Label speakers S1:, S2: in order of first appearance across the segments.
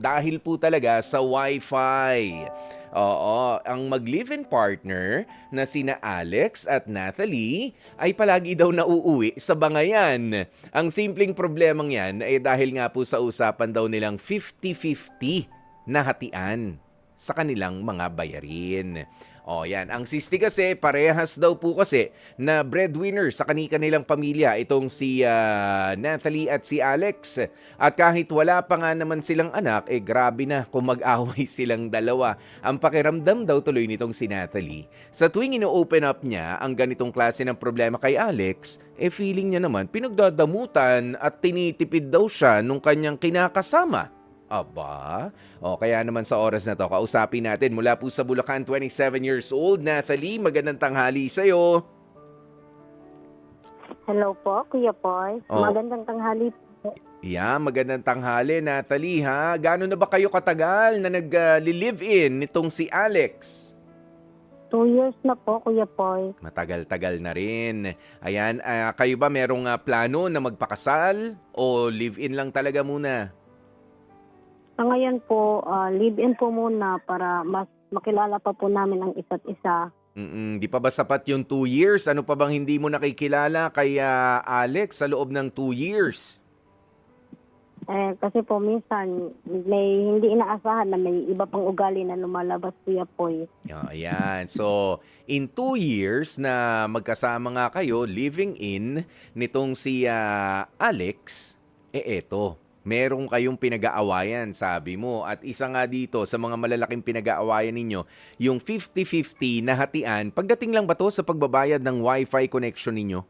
S1: Dahil po talaga sa Wi-Fi. Oo, ang mag-live-in partner na sina Alex at Natalie ay palagi daw nauuwi sa bangayan. Ang simpleng problemang yan ay dahil nga po sa usapan daw nilang 50-50 na hatian sa kanilang mga bayarin. O yan, ang sisti kasi parehas daw po kasi na breadwinner sa kanilang pamilya itong si Natalie at si Alex. At kahit wala pa nga naman silang anak, grabe na kung mag-away silang dalawa. Ang pakiramdam daw tuloy nitong si Natalie, sa tuwing ino-open up niya ang ganitong klase ng problema kay Alex, feeling niya naman pinagdadamutan at tinitipid daw siya nung kanyang kinakasama. Aba, o kaya naman sa oras na to, kausapin natin mula po sa Bulacan, 27 years old, Natalie, magandang tanghali sa'yo.
S2: Hello po, Kuya Poy.
S1: Oh.
S2: Magandang tanghali po.
S1: Yeah, magandang tanghali, Natalie, ha? Gano'n na ba kayo katagal na nag-live-in nitong si Alex?
S2: 2 years na po, Kuya Poy.
S1: Matagal-tagal na rin. Ayan, kayo ba merong plano na magpakasal o live-in lang talaga muna?
S2: Sa ngayon po, live-in po muna para mas makilala pa po namin ang isa't isa.
S1: Di pa ba sapat yung 2 years? Ano pa bang hindi mo nakikilala kay Alex sa loob ng 2 years?
S2: Kasi po minsan may hindi inaasahan na may iba pang ugali na lumalabas, Kuya Poy.
S1: Ayan. So, in 2 years na magkasama nga kayo, living in nitong si Alex, eto, meron kayong pinag-aawayan, sabi mo. At isa nga dito sa mga malalaking pinag-aawayan ninyo, yung 50-50 na hatian, pagdating lang ba to sa pagbabayad ng Wi-Fi connection ninyo?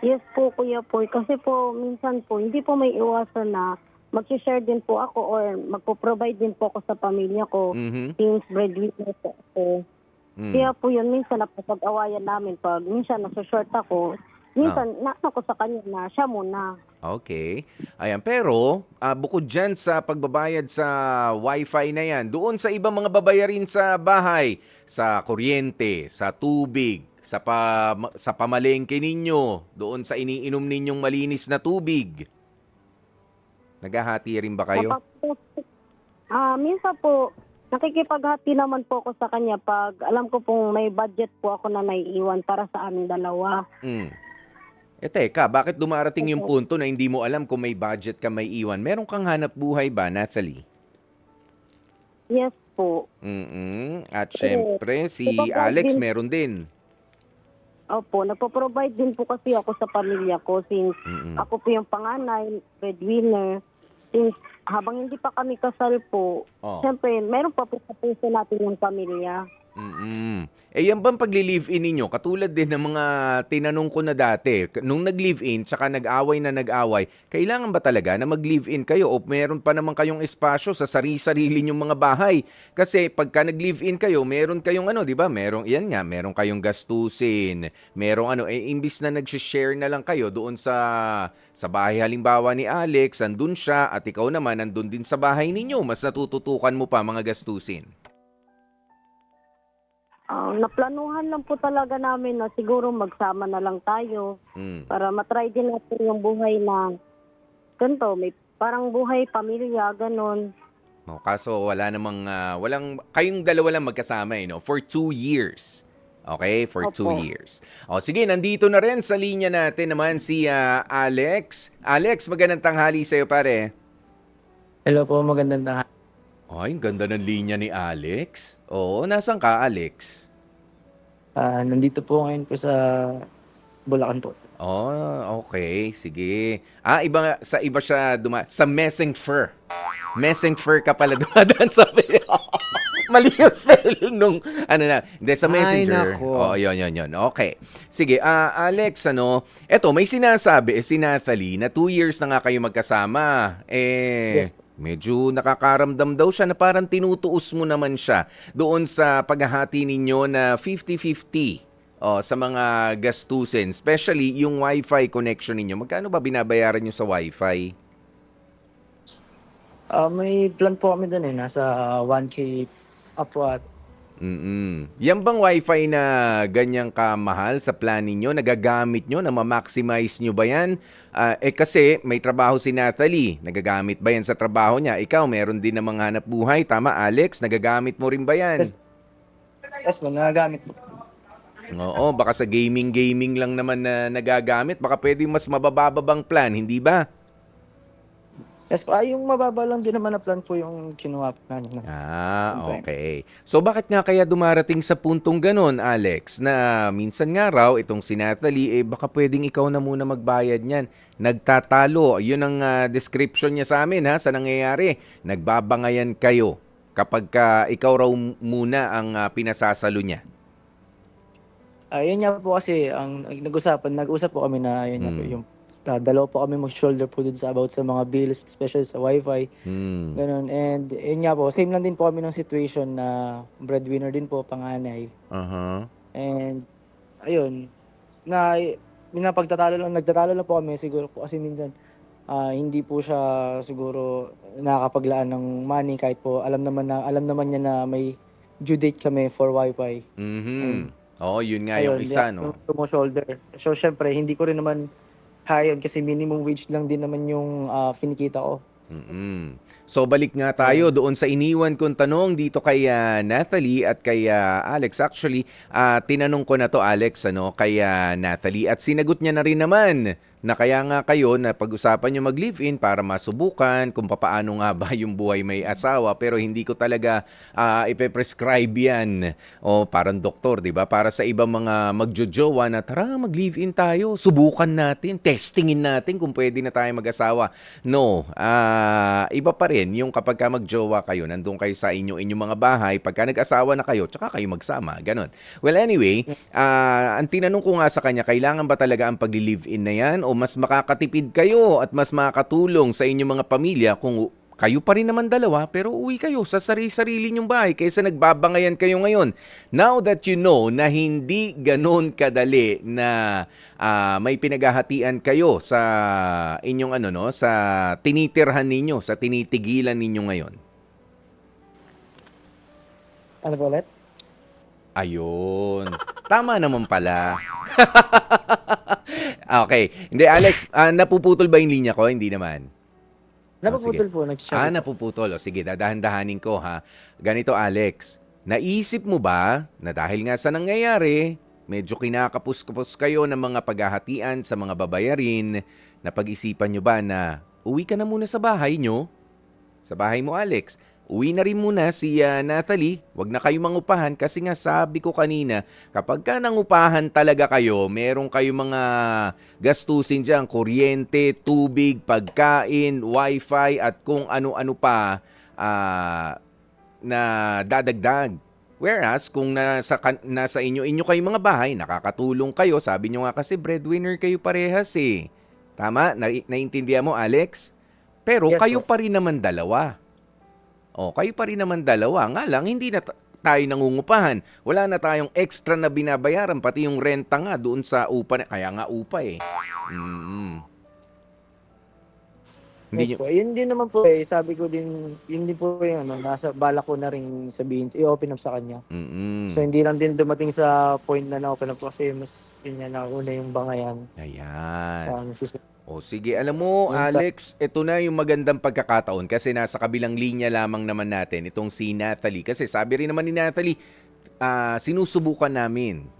S2: Yes po, Kuya Poy. Kasi po minsan po hindi po may iwasan na mag-share din po ako or magpo-provide din po ako sa pamilya ko since breadwinner po ako. Kaya po yun, minsan napapag-awayan namin pag minsan nasa-short ako. Minsan, nasa ko sa kanya na siya muna.
S1: Okay. Ayan, pero bukod dyan sa pagbabayad sa Wi-Fi na yan, doon sa ibang mga babayarin sa bahay, sa kuryente, sa tubig, sa pamalengke ninyo, doon sa iniinom ninyong malinis na tubig, naghahati rin ba kayo?
S2: Minsan po, nakikipaghati naman po ako sa kanya pag alam ko pong may budget po ako na naiiwan para sa aming dalawa.
S1: Teka, bakit dumarating yung punto na hindi mo alam kung may budget ka may iwan? Meron kang hanap buhay ba, Natalie?
S2: Yes po.
S1: At syempre, si Alex meron din.
S2: Opo, nagpo-provide din po kasi ako sa pamilya ko since ako po yung panganay, breadwinner. Since habang hindi pa kami kasal po, siyempre, meron pa po sa puso natin yung pamilya.
S1: Yan bang pagli-live-in ninyo, katulad din ng mga tinanong ko na dati, nung nag-live-in, tsaka nag-away, kailangan ba talaga na mag-live-in kayo o meron pa naman kayong espasyo sa sarili-sarili nyong mga bahay? Kasi pagka nag-live-in kayo, meron kayong di ba? Meron kayong gastusin, imbis na nag-share na lang kayo doon sa bahay halimbawa ni Alex, andun siya at ikaw naman andun din sa bahay ninyo, mas natututukan mo pa mga gastusin.
S2: Naplanuhan lang po talaga namin na siguro magsama na lang tayo para matry din natin yung buhay na ganito, may parang buhay pamilya, ganun.
S1: Kaso kayong dalawa lang magkasama for 2 years. Okay? For 2 years. Sige, nandito na rin sa linya natin naman si Alex. Alex, magandang tanghali sa'yo, pare.
S3: Hello po, magandang tanghali.
S1: Ay, ang ganda ng linya ni Alex. Oo, nasan ka, Alex?
S3: Nandito po ngayon po sa Bulacan po.
S1: Okay. Sige. Iba siya sa Messing Fur. Messing Fur ka pala dumadaan sa mali yung spelling nung hindi sa Messenger.
S4: Ay, nako.
S1: Yun. Okay. Sige, Alex, eto, may sinasabi si Natalie na 2 years na nga kayo magkasama.
S3: Yes.
S1: Medyo nakakaramdam daw siya na parang tinutuos mo naman siya doon sa paghahati ninyo na 50-50 sa mga gastusin, especially yung Wi-Fi connection ninyo. Magkano ba binabayaran nyo sa Wi-Fi?
S3: May plan po kami doon nasa 1K upward.
S1: Yan bang wifi na ganyang kamahal sa plan ninyo, nagagamit nyo, na ma-maximize nyo ba yan? Kasi may trabaho si Natalie, nagagamit ba yan sa trabaho niya? Ikaw, meron din namang hanap buhay, tama Alex? Nagagamit mo rin ba yan?
S3: Yes, yes po, nagagamit po.
S1: Oo, baka sa gaming lang naman na nagagamit, baka pwedeng mas mabababang plan, hindi ba?
S3: Yes po, yung mababa lang din naman na plan po yung kinuha po namin.
S1: Okay. So bakit nga kaya dumarating sa puntong ganun, Alex, na minsan nga raw itong si Natalie, baka pwedeng ikaw na muna magbayad niyan. Nagtatalo, yun ang description niya sa amin sa nangyayari. Nagbabangayan kayo kapag ikaw raw muna ang pinasasalo niya.
S3: Yun nga po kasi ang nag-usap po kami na yun nga po yung dalawa po kami mag-shoulder po dun sa about sa mga bills, especially sa wifi. Ganun. And yun nga po, same lang din po kami ng situation na breadwinner din po, panganay. And ayun, nagtatalo lang po kami siguro po kasi minsan hindi po siya siguro nakakapaglaan ng money kahit po alam naman niya na may due date kami for wifi. And
S1: Oo, yun nga yung isa, no?
S3: Shoulder. So, syempre, hindi ko rin naman kaya yun kasi minimum wage lang din naman yung kinikita ko.
S1: So balik nga tayo doon sa iniwan kong tanong dito kay Natalie at kay Alex. Actually, tinanong ko na to Alex kay Natalie at sinagot niya na rin naman na kaya nga kayo na pag-usapan nyo mag-live-in para masubukan kung paano nga ba yung buhay may asawa, pero hindi ko talaga ipe-prescribe yan. O parang doktor, di ba? Para sa ibang mga magjojowa na tara mag-live-in tayo, subukan natin, testingin natin kung pwede na tayo mag-asawa. No, iba pa rin yung kapag ka magjowa kayo, nandun kayo sa inyong mga bahay, pagka nag-asawa na kayo, tsaka kayo magsama, ganun. Well, anyway, ang tinanong ko nga sa kanya, kailangan ba talaga ang pag-live-in na yan o mas makakatipid kayo at mas makakatulong sa inyong mga pamilya kung kayo pa rin naman dalawa pero uwi kayo sa sarili-sarili nyong bahay kaysa nagbabangayan kayo ngayon. Now that you know na hindi ganun kadali na may pinaghahatian kayo sa inyong sa tinitirhan ninyo, sa tinitigilan ninyo ngayon.
S3: Ano po ulit?
S1: Ayun. Tama naman pala. Okay. Hindi, Alex, napuputol ba yung linya ko? Hindi naman.
S3: Napuputol po.
S1: Napuputol. O, sige, dadahan-dahanin ko ha. Ganito, Alex. Naisip mo ba na dahil nga sa nangyayari, medyo kinakapos-kapos kayo ng mga paghahatian sa mga babayarin, na pag-isipan nyo ba na uwi ka na muna sa bahay nyo? Sa bahay mo, Alex. Uwi na rin muna si Natalie. Huwag na kayo mangupahan kasi nga sabi ko kanina, kapag ka nangupahan talaga kayo, meron kayo mga gastusin dyan, kuryente, tubig, pagkain, wifi, at kung ano-ano pa na dadagdag. Whereas, kung nasa inyo kayong mga bahay, nakakatulong kayo, sabi nyo nga kasi breadwinner kayo parehas eh. Tama? Naintindihan mo, Alex? Pero
S3: Yes,
S1: kayo
S3: po.
S1: pa rin naman dalawa. Kayo pa rin naman dalawa. Nga lang, hindi na tayo nangungupahan. Wala na tayong extra na binabayaran. Pati yung renta nga doon sa upa. Kaya nga upa eh. Hindi
S3: Yes po. Yun din naman po sabi ko din, yun din po yung nasa bala ko na rin sabihin, i-open up sa kanya. So hindi lang din dumating sa point na na-open up kasi mas yun nga nauna yung bangayan
S1: Ayan.
S3: sa misis.
S1: O sige, alam mo Alex, ito na yung magandang pagkakataon kasi nasa kabilang linya lamang naman natin itong si Natalie. Kasi sabi rin naman ni Natalie, sinusubukan namin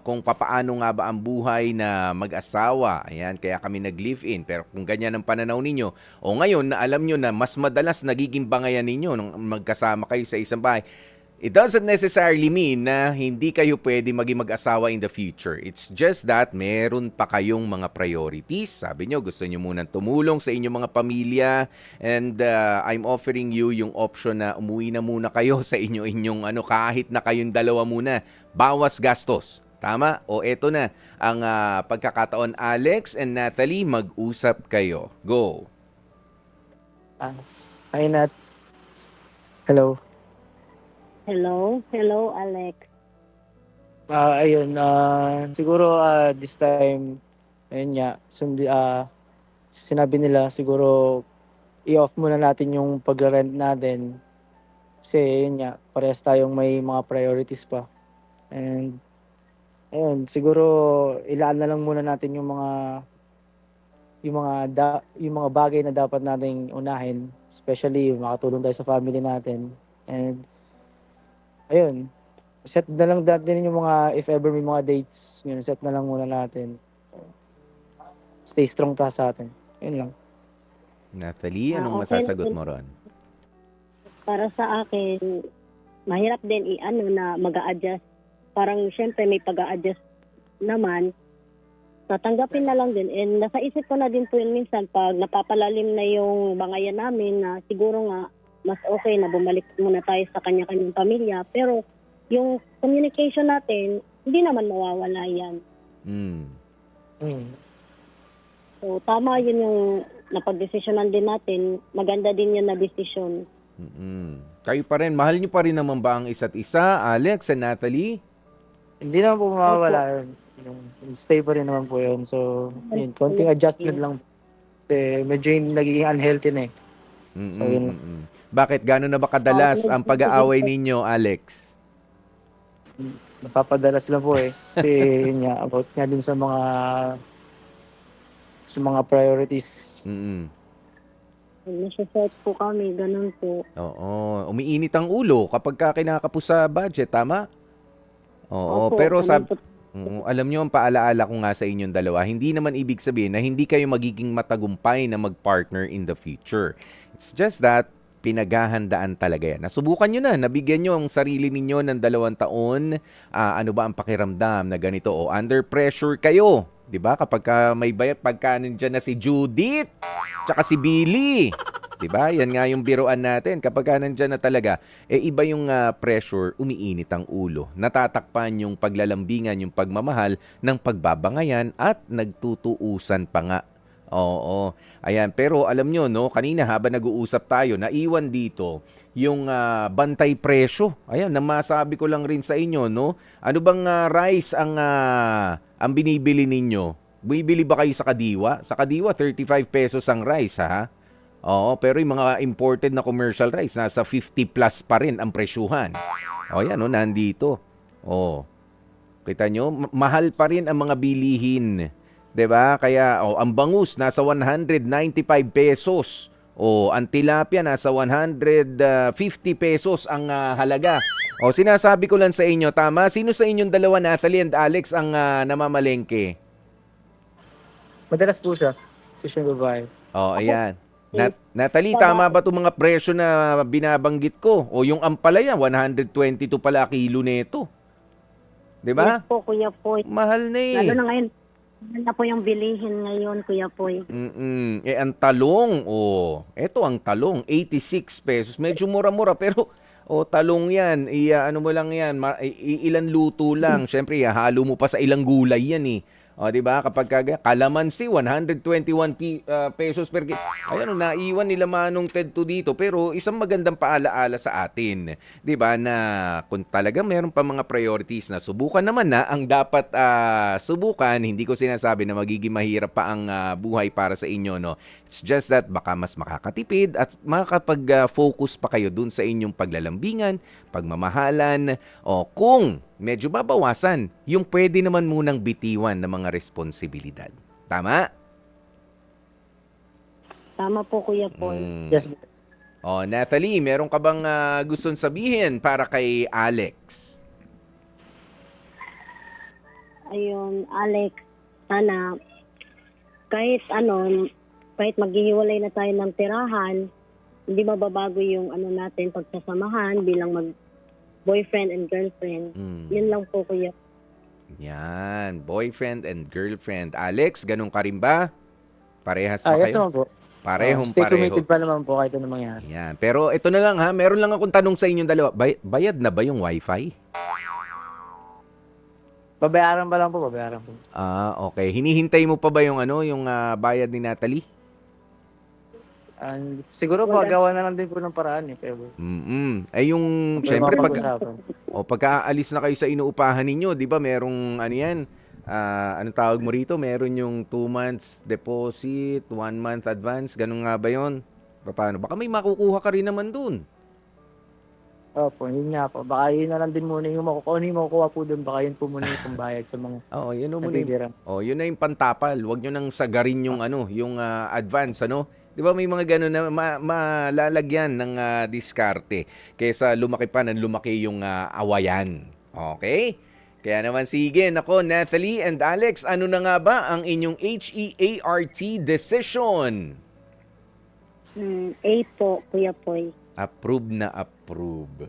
S1: kung papaano nga ba ang buhay na mag-asawa. Ayan, kaya kami nag-live-in. Pero kung ganyan ang pananaw ninyo, o ngayon na alam nyo na mas madalas nagiging bangayan ninyo nung magkasama kayo sa isang bahay, it doesn't necessarily mean na hindi kayo pwede maging mag-asawa in the future. It's just that meron pa kayong mga priorities. Sabi nyo, gusto nyo munang tumulong sa inyong mga pamilya and I'm offering you yung option na umuwi na muna kayo sa inyong kahit na kayong dalawa muna. Bawas gastos. Tama? O eto na ang pagkakataon. Alex and Natalie, mag-usap kayo. Go.
S3: Hi, Nat. Hello.
S2: Hello, Alex.
S3: Ayun, siguro this time, ayun nga, sinabi nila siguro i-off muna natin yung pag-rent natin Kasi yun nga, parehas tayong may mga priorities pa. And ayun, siguro ilaan na lang muna natin yung mga bagay na dapat nating unahin, especially yung makatulong tayo sa family natin. And ayun, set na lang natin yung mga, if ever may mga dates, yun, set na lang muna natin. Stay strong ta sa atin. Yun lang.
S1: Natalie, anong
S2: Okay
S1: masasagot
S2: din.
S1: mo ron?
S2: Para sa akin, mahirap din i-ano na mag-a-adjust. Parang syempre may pag-a-adjust naman. Tatanggapin na lang din. And nasa isip ko na din po yun minsan pag napapalalim na yung bangayan namin na siguro nga mas okay na bumalik muna tayo sa kanya-kanyang pamilya. Pero yung communication natin, hindi naman mawawala yan.
S1: Mm.
S3: Mm.
S2: So tama yun yung napag-desisyonan din natin. Maganda din yun na desisyon.
S1: Mm-mm. Kayo pa rin, mahal niyo pa rin naman ba ang isa't isa, Alex and Natalie?
S3: Hindi naman po mawawala yun. Yung stay pa rin naman po yun. So, yun, konting adjustment lang. Kasi medyo yung nagiging unhealthy na eh. So, yun.
S1: Mm-mm. Bakit? Gano'n na ba kadalas ang pag-aaway ninyo, Alex?
S3: Napapadalas lang po eh. Kasi yun nga, about nga din sa mga priorities.
S1: Mm-mm.
S2: Nasa-set po kami, ganun po.
S1: Oo. Umiinit ang ulo kapag ka kinakapos sa budget, tama? Oo.
S2: Opo,
S1: Pero
S2: ganun po.
S1: alam nyo, ang paalaala ko nga sa inyong dalawa, hindi naman ibig sabihin na hindi kayo magiging matagumpay na mag-partner in the future. It's just that, pinaghahandaan talaga yan. Nasubukan nyo na, nabigyan nyo ang sarili ninyo ng 2 taon. Ano ba ang pakiramdam na ganito? O under pressure kayo. 'Di ba? Kapag may bayad, pagka nandiyan na si Judith, tsaka si Billy. 'Di ba? Yan nga yung biruan natin. Kapag nandiyan na talaga, iba yung pressure, umiinit ang ulo. Natatakpan yung paglalambingan, yung pagmamahal ng pagbabangayan at nagtutuusan pa nga. Oo. Ayan, pero alam nyo, no, kanina habang nag-uusap tayo, naiwan dito yung bantay presyo. Ayan, namasabi ko lang rin sa inyo, no? Ano bang rice ang binibili ninyo? Bibili ba kayo sa Kadiwa? Sa Kadiwa, 35 pesos ang rice, ha? Oo, pero yung mga imported na commercial rice, nasa 50 plus pa rin ang presyuhan. O yan, no, nandito. O, kita nyo, mahal pa rin ang mga bilihin. 'Di ba? Kaya ang bangus nasa 195 pesos. Ang tilapia nasa 150 pesos ang halaga. Sinasabi ko lang sa inyo, tama? Sino sa inyong dalawa, Natalie and Alex, ang namamalengke?
S3: Madalas po siya. Kasi siya yung babae.
S1: Ayan. Natalie, tama ba 'tong mga presyo na binabanggit ko? Yung ampalaya, 122 pala kilo nito. 'Di ba?
S2: Yes po, Kuya Poy.
S1: Mahal na eh.
S2: Lalo na ngayon, ano na po yung bilihin ngayon, Kuya Poy.
S1: Ang talong, eto ang talong, 86 pesos. Medyo mura-mura, pero talong yan. Ano mo lang yan, ilan luto lang. Siyempre, halo mo pa sa ilang gulay yan eh. 'Di ba? Kapag kalamansi, 121 pesos per kilo. Ayan, naiwan nila Manong Ted to dito. Pero isang magandang paalaala sa atin, 'di ba, na kung talaga meron pa mga priorities na subukan naman na ang dapat subukan, hindi ko sinasabi na magiging mahirap pa ang buhay para sa inyo, no. It's just that baka mas makakatipid at makakapag-focus pa kayo dun sa inyong paglalambingan, pagmamahalan, kung medyo babawasan yung pwede naman munang bitiwan ng mga responsibilidad. Tama?
S2: Tama po, Kuya Poy.
S3: Yes.
S1: Natalie, meron ka bang gustong sabihin para kay Alex?
S2: Ayun, Alex, sana kahit maghihiwalay na tayo ng tirahan, hindi mababago yung natin pagsasamahan bilang boyfriend and girlfriend. Yun lang po, Kuya.
S1: Yan, boyfriend and girlfriend. Alex, ganun ka rin ba? Parehas ba
S3: Yes
S1: kayo?
S3: naman po. Stay
S1: Pareho.
S3: committed pa naman po kahit ano mangyari.
S1: Yan. Pero ito na lang ha, meron lang akong tanong sa inyong dalawa. Bayad na ba yung wifi?
S3: Babayaran pa lang po, babayaran po.
S1: Okay. Hinihintay mo pa ba yung yung bayad ni Natalie?
S3: And siguro pagawa na lang din po ng paraan eh. Pero,
S1: Yung, syempre,
S3: mapag-usapan.
S1: pagka-aalis na kayo sa inuupahan ninyo, di ba, merong, anong tawag mo rito? Meron yung 2 months deposit, 1 month advance, ganun nga ba yun? Paano? Baka may makukuha ka rin naman dun.
S3: Opo, yun nga po. Baka yun na lang din muna yung kung ano yung makukuha po dun, baka yun po muna yung pambayad sa mga
S1: Oo, yun muna yung
S3: natitira.
S1: yun na yung pantapal. Huwag niyo nang sagarin yung ano, yung advance ano. 'Di ba may mga gano'n na malalagyan ng diskarte kaysa lumaki pa ng lumaki yung awayan. Okay? Kaya naman sige, nako Nathalie and Alex, ano na nga ba ang inyong HEART decision?
S2: A po, Kuya Poy.
S1: Approve na approve.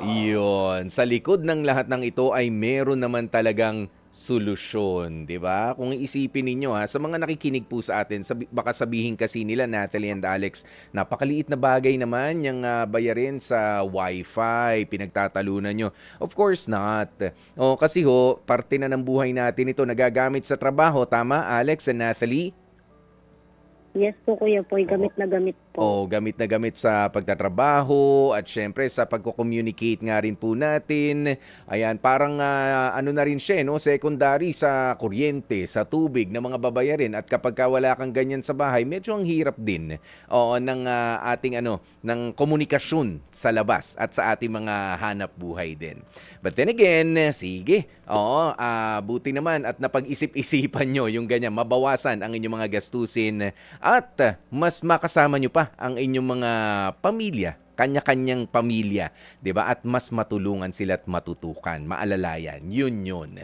S1: Iyon. Sa likod ng lahat ng ito ay meron naman talagang solusyon, 'di ba? Kung iisipin ninyo sa mga nakikinig po sa atin, baka sabihin kasi nila Natalie and Alex, napakaliit na bagay naman yung bayarin sa wifi, pinagtatalunan nyo. Of course not. O kasi parte na ng buhay natin ito, nagagamit sa trabaho, tama Alex and Natalie?
S2: Yes po, Kuya Poy. Gamit na gamit po.
S1: Gamit na gamit sa pagtatrabaho at syempre sa pagko-communicate nga rin po natin. Ayan, parang ano na rin siya, no? Secondary sa kuryente, sa tubig na mga babayarin. At kapag wala kang ganyan sa bahay, medyo ang hirap din ng ating ng komunikasyon sa labas at sa ating mga hanap buhay din. But then again, sige. Buti naman at napag-isip-isipan nyo yung ganyan, mabawasan ang inyong mga gastusin at mas makasama nyo pa ang inyong mga pamilya, kanya-kanyang pamilya, 'di ba? At mas matulungan sila at matutukan, maalalayan. Yun.